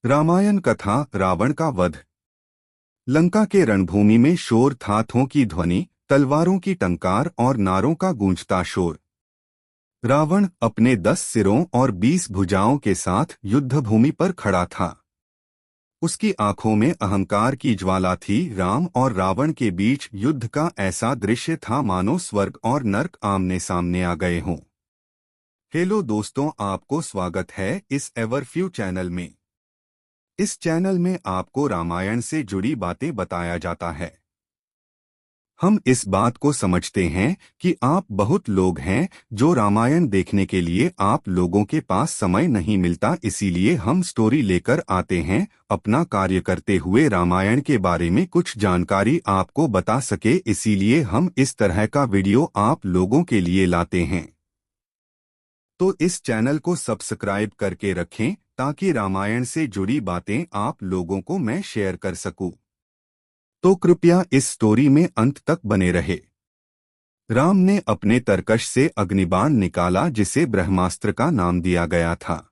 रामायण कथा रावण का वध। लंका के रणभूमि में शोर था, हाथों की ध्वनि, तलवारों की टंकार और नारों का गूंजता शोर। रावण अपने 10 सिरों और 20 भुजाओं के साथ युद्धभूमि पर खड़ा था। उसकी आंखों में अहंकार की ज्वाला थी। राम और रावण के बीच युद्ध का ऐसा दृश्य था मानो स्वर्ग और नर्क आमने सामने आ गए हों। हेलो दोस्तों, आपको स्वागत है इस एवरफ्यू चैनल में। इस चैनल में आपको रामायण से जुड़ी बातें बताया जाता है। हम इस बात को समझते हैं कि आप बहुत लोग हैं जो रामायण देखने के लिए आप लोगों के पास समय नहीं मिलता, इसीलिए हम स्टोरी लेकर आते हैं। अपना कार्य करते हुए रामायण के बारे में कुछ जानकारी आपको बता सके, इसीलिए हम इस तरह का वीडियो आप लोगों के लिए लाते हैं। तो इस चैनल को सब्सक्राइब करके रखें ताकि रामायण से जुड़ी बातें आप लोगों को मैं शेयर कर सकूं। तो कृपया इस स्टोरी में अंत तक बने रहे। राम ने अपने तरकश से अग्निबाण निकाला जिसे ब्रह्मास्त्र का नाम दिया गया था।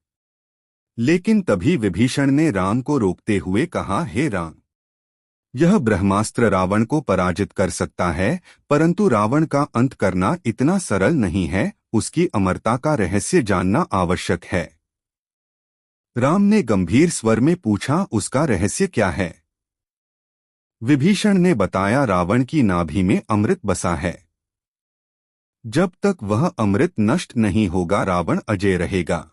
लेकिन तभी विभीषण ने राम को रोकते हुए कहा, हे राम, यह ब्रह्मास्त्र रावण को पराजित कर सकता है, परंतु रावण का अंत करना इतना सरल नहीं है। उसकी अमरता का रहस्य जानना आवश्यक है। राम ने गंभीर स्वर में पूछा, उसका रहस्य क्या है? विभीषण ने बताया, रावण की नाभि में अमृत बसा है। जब तक वह अमृत नष्ट नहीं होगा रावण अजय रहेगा।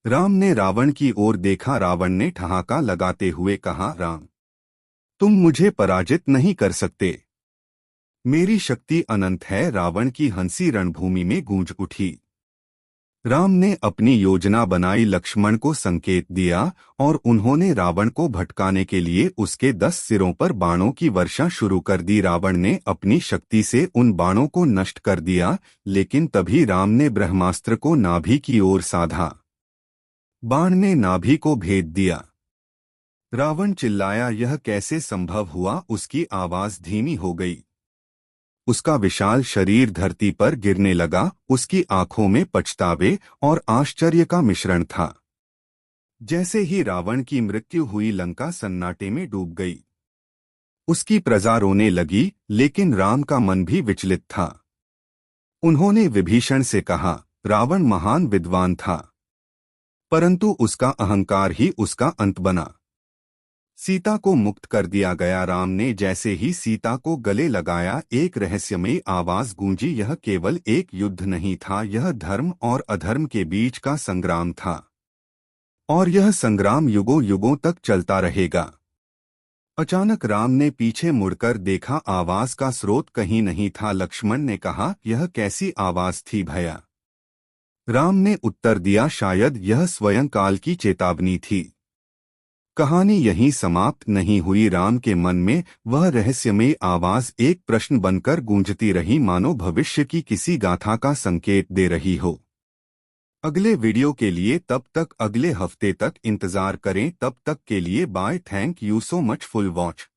राम ने रावण की ओर देखा। रावण ने ठहाका लगाते हुए कहा, राम, तुम मुझे पराजित नहीं कर सकते। मेरी शक्ति अनंत है। रावण की हंसी रणभूमि में गूंज उठी। राम ने अपनी योजना बनाई, लक्ष्मण को संकेत दिया और उन्होंने रावण को भटकाने के लिए उसके 10 सिरों पर बाणों की वर्षा शुरू कर दी। रावण ने अपनी शक्ति से उन बाणों को नष्ट कर दिया, लेकिन तभी राम ने ब्रह्मास्त्र को नाभि की ओर साधा। बाण ने नाभि को भेद दिया। रावण चिल्लाया, यह कैसे संभव हुआ? उसकी आवाज धीमी हो गई। उसका विशाल शरीर धरती पर गिरने लगा। उसकी आंखों में पछतावे और आश्चर्य का मिश्रण था। जैसे ही रावण की मृत्यु हुई, लंका सन्नाटे में डूब गई। उसकी प्रजा रोने लगी, लेकिन राम का मन भी विचलित था। उन्होंने विभीषण से कहा, रावण महान विद्वान था, परंतु उसका अहंकार ही उसका अंत बना। सीता को मुक्त कर दिया गया। राम ने जैसे ही सीता को गले लगाया, एक रहस्यमयी आवाज गूंजी, यह केवल एक युद्ध नहीं था, यह धर्म और अधर्म के बीच का संग्राम था। और यह संग्राम युगों युगों तक चलता रहेगा। अचानक राम ने पीछे मुड़कर देखा। आवाज का स्रोत कहीं नहीं था। लक्ष्मण ने कहा, यह कैसी आवाज थी भैया? राम ने उत्तर दिया, शायद यह स्वयं काल की चेतावनी थी। कहानी यहीं समाप्त नहीं हुई। राम के मन में वह रहस्यमयी आवाज एक प्रश्न बनकर गूंजती रही, मानो भविष्य की किसी गाथा का संकेत दे रही हो। अगले वीडियो के लिए तब तक अगले हफ्ते तक इंतजार करें। तब तक के लिए bye. Thank you so much full watch.